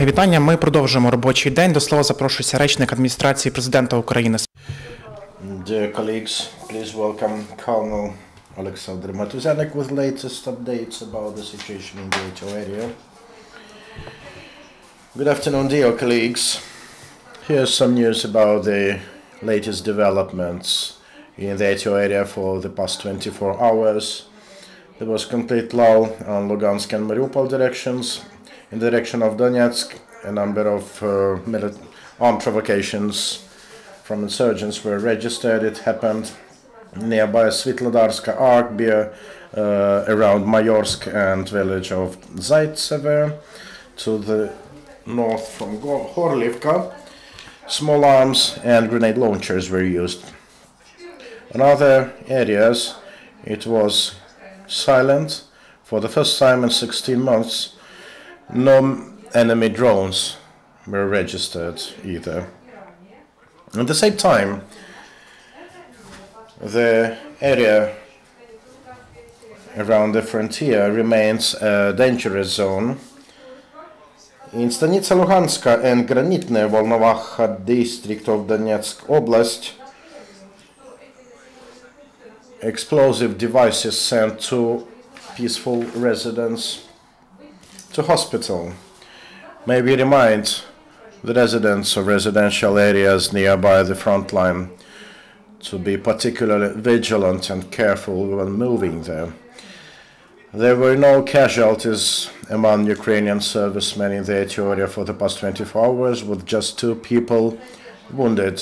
Вітання. Ми продовжуємо робочий день. До слова запрошується речник адміністрації президента України. Dear colleagues, please welcome Colonel Oleksandr Motuzyanyk with latest updates about the situation in the ATO area. Good afternoon, dear colleagues. Here's some news about the latest developments in the ATO area for the past 24 hours. There was complete lull on Lugansk and Mariupol directions. In the direction of Donetsk, a number of armed provocations from insurgents were registered. It happened nearby Svetlodarska, Arkbia, around Mayorsk and village of Zaitsever. To the north from Horlivka, small arms and grenade launchers were used. In other areas, it was silent. For the first time in 16 months, no enemy drones were registered either. At the same time, the area around the frontier remains a dangerous zone. In Stanica Luhanska and Granitne Volnovakha district of Donetsk Oblast, explosive devices sent two peaceful residents to hospital. May we remind the residents of residential areas nearby the front line to be particularly vigilant and careful when moving there. There were no casualties among Ukrainian servicemen in the ATO area for the past 24 hours, with just 2 people wounded.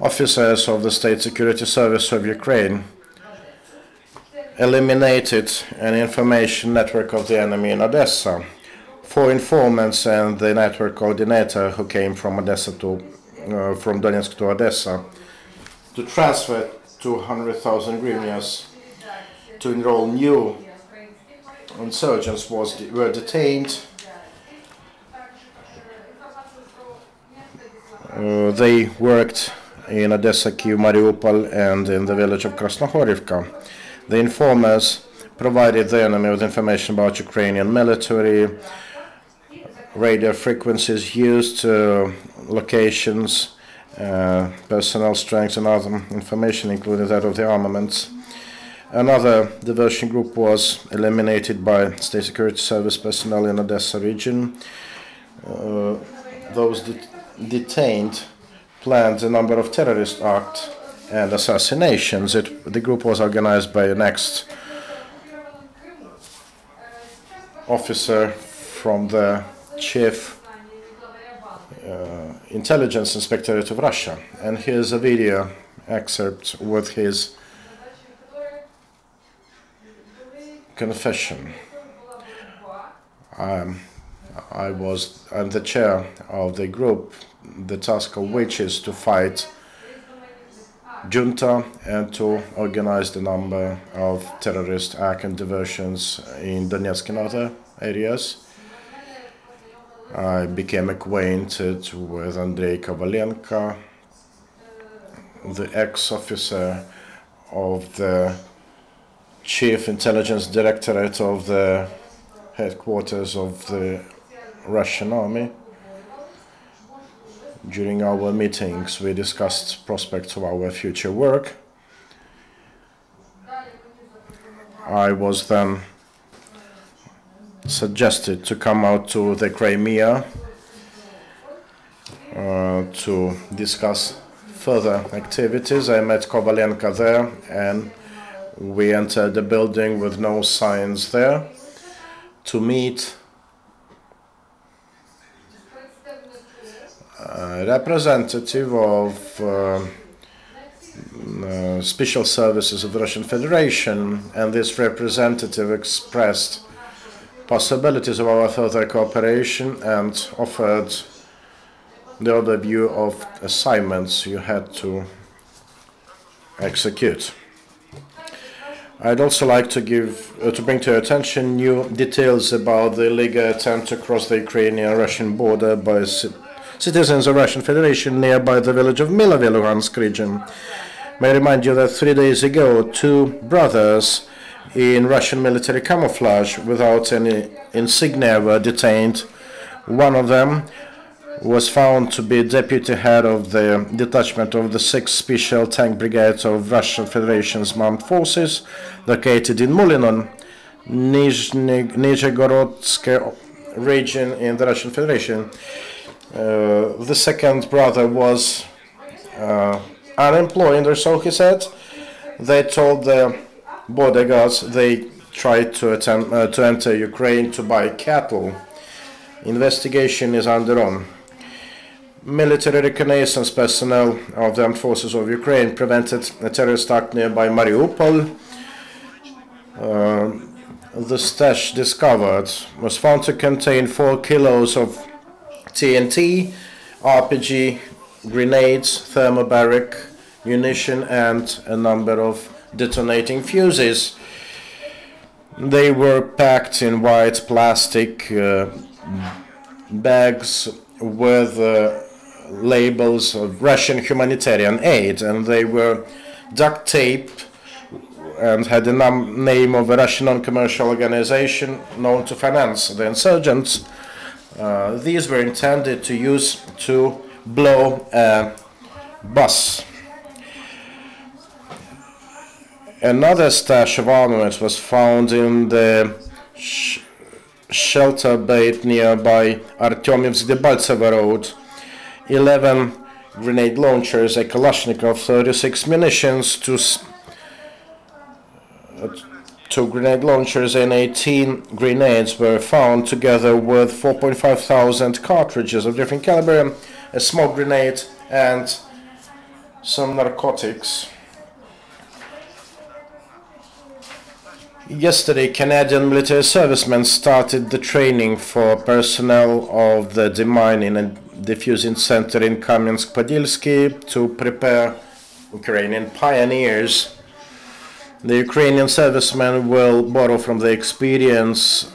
Officers of the State Security Service of Ukraine eliminated an information network of the enemy in Odessa. 4 informants and the network coordinator who came from from Donetsk to Odessa to transfer 200,000 hryvnias to enroll new insurgents were detained. They worked in Odessa, Kyiv, Mariupol, and in the village of Krasnohorivka. The informers provided the enemy with information about Ukrainian military, radio frequencies used, locations, personnel strength, and other information, including that of the armaments. Another diversion group was eliminated by State Security Service personnel in Odessa region. Those detained planned a number of terrorist acts and assassinations. The group was organized by an ex-officer from the Chief Intelligence Inspectorate of Russia. And here's a video excerpt with his confession. I'm the chair of the group, the task of which is to fight junta and to organize the number of terrorist acts and diversions in Donetsk and other areas. I became acquainted with Andrei Kovalenko, the ex-officer of the Chief Intelligence Directorate of the headquarters of the Russian Army. During our meetings, we discussed prospects of our future work. I was then suggested to come out to the Crimea to discuss further activities. I met Kovalenko there, and we entered the building with no signs there to meet a representative of special services of the Russian Federation, and this representative expressed possibilities of our further cooperation and offered the overview of assignments you had to execute. I'd also like to bring to your attention new details about the illegal attempt to cross the Ukrainian-Russian border by citizens of Russian Federation nearby the village of Milovo, Luhansk region. May I remind you that 3 days ago, 2 brothers in Russian military camouflage without any insignia were detained One of them was found to be deputy head of the detachment of the 6th Special Tank Brigade of Russian Federation's Armed Forces, located in Mulinon, Nizhegorодsk region in the Russian Federation. The second brother was unemployed, or so he said. They told the border guards they tried to enter Ukraine to buy cattle. Investigation is underway. Military reconnaissance personnel of the armed forces of Ukraine prevented a terrorist attack nearby Mariupol. The stash discovered was found to contain 4 kilos of TNT, RPG, grenades, thermobaric munition, and a number of detonating fuses. They were packed in white plastic bags with labels of Russian humanitarian aid, and they were duct taped and had the name of a Russian non-commercial organization known to finance the insurgents. These were intended to use to blow a bus. Another stash of armament was found in the shelter bait nearby Artemyevsk-Debaltsevo road. 11 grenade launchers, a Kalashnikov, 36 munitions, two grenade launchers and 18 grenades were found, together with 4,500 cartridges of different caliber, a smoke grenade, and some narcotics. Yesterday, Canadian military servicemen started the training for personnel of the demining and defusing center in Kamensk-Podilsky to prepare Ukrainian pioneers. The Ukrainian servicemen will borrow from the experience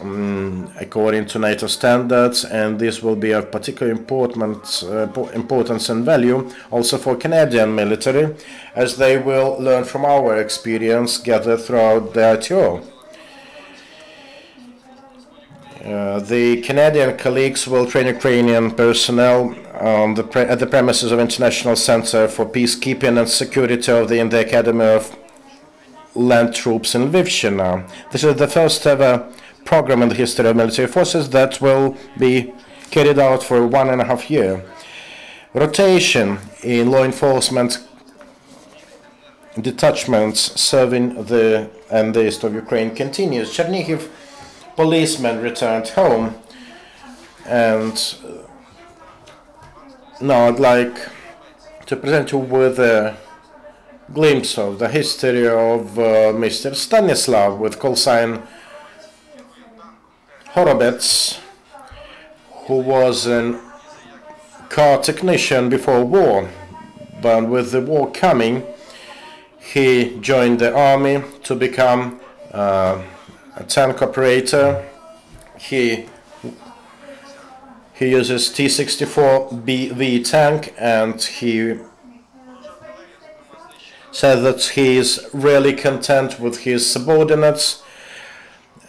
according to NATO standards, and this will be of particular importance and value also for Canadian military, as they will learn from our experience gathered throughout the ITO. The Canadian colleagues will train Ukrainian personnel at the premises of International Center for Peacekeeping and Security in the Academy of Land Troops in Lvivshina. This is the first ever program in the history of military forces that will be carried out for 1.5 years. Rotation in law enforcement detachments serving the east of Ukraine continues. Chernihiv policemen returned home, and now I'd like to present you with a glimpse of the history of Mr. Stanislav with call sign Horobets, who was a car technician before war, but with the war coming, he joined the army to become a tank operator. He uses T-64BV tank, and he said that he is really content with his subordinates,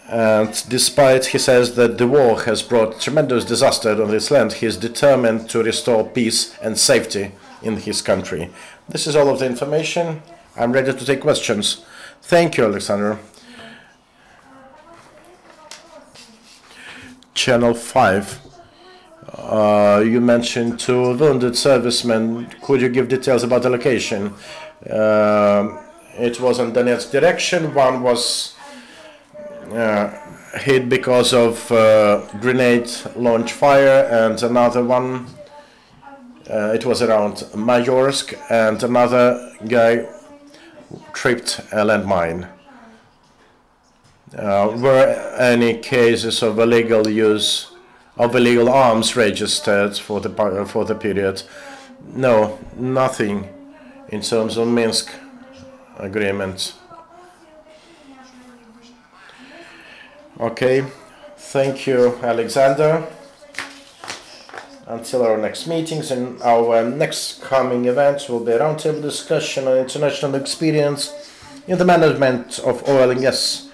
and despite he says that the war has brought tremendous disaster on his land, he is determined to restore peace and safety in his country. This is all of the information. I'm ready to take questions. Thank you, Oleksandr. Channel 5. You mentioned 2 wounded servicemen. Could you give details about the location? It was in Donetsk direction. One was hit because of grenade launch fire, and another one, it was around Mayorsk, and another guy tripped a landmine. Were any cases of illegal use of illegal arms registered for the period? No, nothing in terms of Minsk agreement. Okay, thank you, Oleksandr. Until our next meetings, and our next coming events will be a roundtable discussion on international experience in the management of oil and gas